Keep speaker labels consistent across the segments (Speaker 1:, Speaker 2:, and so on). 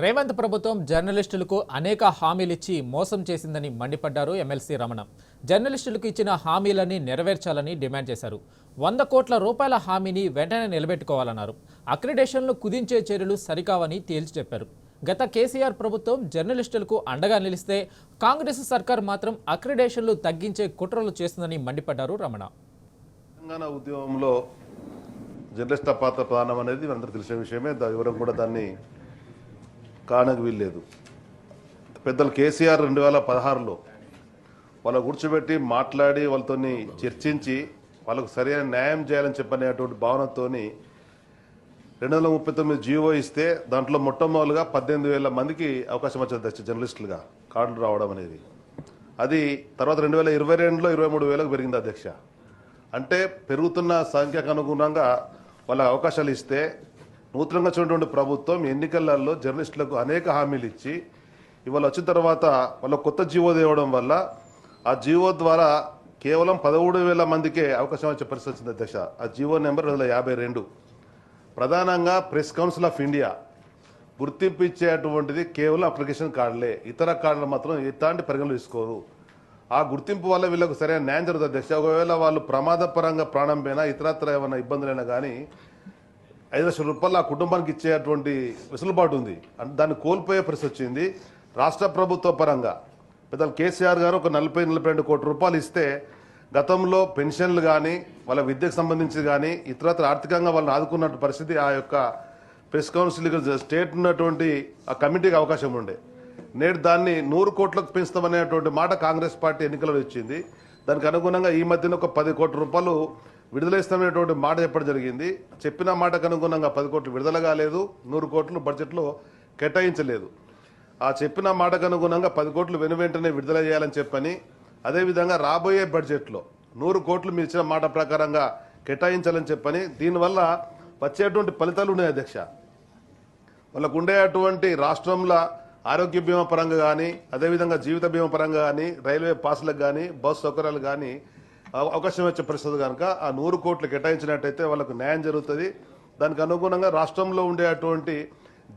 Speaker 1: రేవంత్ ప్రభుత్వం జర్నలిస్టులకు అనేక హామీలిచ్చి మోసం చేసిందని మండిపడ్డారు ఎమ్మెల్సీ రమణ. జర్నలిస్టులకు ఇచ్చిన హామీలని నెరవేర్చాలని డిమాండ్ చేశారు. 100 కోట్ల రూపాయల హామీని వెంటనే నిలబెట్టుకోవాలన్నారు. అక్రిడేషన్లు కుదించే చర్యలు సరికావని తేల్చి చెప్పారు. గత కేసీఆర్ ప్రభుత్వం జర్నలిస్టులకు అండగా నిలిస్తే కాంగ్రెస్ సర్కార్ మాత్రం అక్రిడేషన్లు తగ్గించే కుట్రలు చేస్తుందని మండిపడ్డారు రమణ.
Speaker 2: తెలంగాణ ఉద్యమంలో జర్నలిస్టుల పాత్ర ప్రధానం అనేది మనందరూ తెలిసిన విషయమే. ఎవరం కూడా దాన్ని కానకు వీల్లేదు. పెద్దలు కేసీఆర్ 2016లో వాళ్ళ కూర్చోబెట్టి మాట్లాడి వాళ్ళతో చర్చించి వాళ్ళకు సరైన న్యాయం చేయాలని చెప్పనేటువంటి భావనతో 239 జీవో ఇస్తే దాంట్లో మొట్టమొదలుగా 18,000 మందికి అవకాశం వచ్చింది జర్నలిస్టులుగా కార్డులు రావడం అనేది. అది తర్వాత 2022లో 23,000కు పెరిగింది అధ్యక్ష. అంటే పెరుగుతున్న సంఖ్యకు అనుగుణంగా వాళ్ళ అవకాశాలు ఇస్తే నూతనంగా చూడటువంటి ప్రభుత్వం ఎన్నికలలో జర్నలిస్టులకు అనేక హామీలు ఇచ్చి ఇవాళ వచ్చిన తర్వాత వాళ్ళ కొత్త జీవో తేవడం వల్ల ఆ జీవో ద్వారా కేవలం 13,000 మందికే అవకాశం వచ్చే పరిస్థితి వచ్చింది అధ్యక్ష. ఆ జీవో నెంబర్ 252. ప్రధానంగా ప్రెస్ కౌన్సిల్ ఆఫ్ ఇండియా గుర్తింపు ఇచ్చేటువంటిది కేవలం అప్లికేషన్ కార్డులే, ఇతర కార్డులు మాత్రం ఎట్లాంటి పరిగణలు తీసుకోరు. ఆ గుర్తింపు వల్ల వీళ్ళకు సరైన న్యాయం జరుగుతుంది అధ్యక్ష. ఒకవేళ వాళ్ళు ప్రమాదపరంగా ప్రాణం పోయినా ఇతరత్ర ఏమైనా ఇబ్బందులైనా కానీ 5 లక్షల రూపాయలు ఆ కుటుంబానికి ఇచ్చేటువంటి వెసులుబాటు ఉంది. అంటే దాన్ని కోల్పోయే పరిస్థితి వచ్చింది. రాష్ట్ర ప్రభుత్వ పరంగా పెద్దలు కేసీఆర్ గారు ఒక 40-42 కోట్ల రూపాయలు ఇస్తే గతంలో పెన్షన్లు కానీ వాళ్ళ విద్యకు సంబంధించి కానీ ఇతరత్ర ఆర్థికంగా వాళ్ళని ఆదుకున్నట్టు పరిస్థితి ఆ యొక్క ప్రెస్ కౌన్సిల్ స్టేట్ ఉన్నటువంటి ఆ కమిటీకి అవకాశం ఉండే. నేడు దాన్ని 100 కోట్లకు పెంచుతామనేటువంటి మాట కాంగ్రెస్ పార్టీ ఎన్నికల్లో ఇచ్చింది. దానికి అనుగుణంగా ఈ మధ్యన ఒక 10 కోట్ల రూపాయలు విడుదల ఇస్తామనేటువంటి మాట చెప్పడం జరిగింది. చెప్పిన మాటకు అనుగుణంగా 10 కోట్లు విడుదల కాలేదు, 100 కోట్లు బడ్జెట్లో కేటాయించలేదు. ఆ చెప్పిన మాటకు అనుగుణంగా 10 కోట్లు వెనువెంటనే విడుదల చేయాలని చెప్పని, అదేవిధంగా రాబోయే బడ్జెట్లో 100 కోట్లు మీరు ఇచ్చిన మాట ప్రకారంగా కేటాయించాలని చెప్పని, దీనివల్ల వచ్చేటువంటి ఫలితాలు ఉన్నాయి అధ్యక్ష. వాళ్ళకు ఉండేటువంటి రాష్ట్రంలో ఆరోగ్య బీమా పరంగా కానీ, అదేవిధంగా జీవిత బీమా పరంగా కానీ, రైల్వే పాసులకు కానీ, బస్సు సౌకర్యాలు కానీ అవకాశం వచ్చే పరిస్థితి కనుక ఆ 100 కోట్లు కేటాయించినట్టయితే వాళ్ళకు న్యాయం జరుగుతుంది. దానికి అనుగుణంగా రాష్ట్రంలో ఉండేటువంటి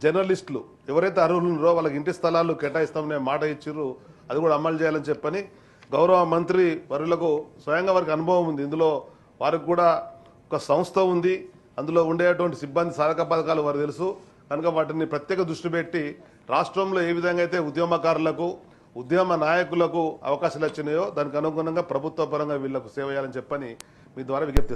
Speaker 2: జర్నలిస్టులు ఎవరైతే అర్హులు ఉన్నారో వాళ్ళకి ఇంటి స్థలాలు కేటాయిస్తామనే మాట ఇచ్చిర్రు, అది కూడా అమలు చేయాలని చెప్పని గౌరవ మంత్రి వర్యులకు స్వయంగా వారికి అనుభవం ఉంది. ఇందులో వారికి కూడా ఒక సంస్థ ఉంది, అందులో ఉండేటువంటి సిబ్బంది సాధక పథకాలు వారు తెలుసు కనుక వాటిని ప్రత్యేక దృష్టి పెట్టి రాష్ట్రంలో ఏ విధంగా అయితే ఉద్యమకారులకు ఉద్యమ నాయకులకు అవకాశాలు వచ్చినాయో దానికి అనుగుణంగా ప్రభుత్వ పరంగా వీళ్లకు సేవ చేయాలని చెప్పని మీ ద్వారా విజ్ఞప్తి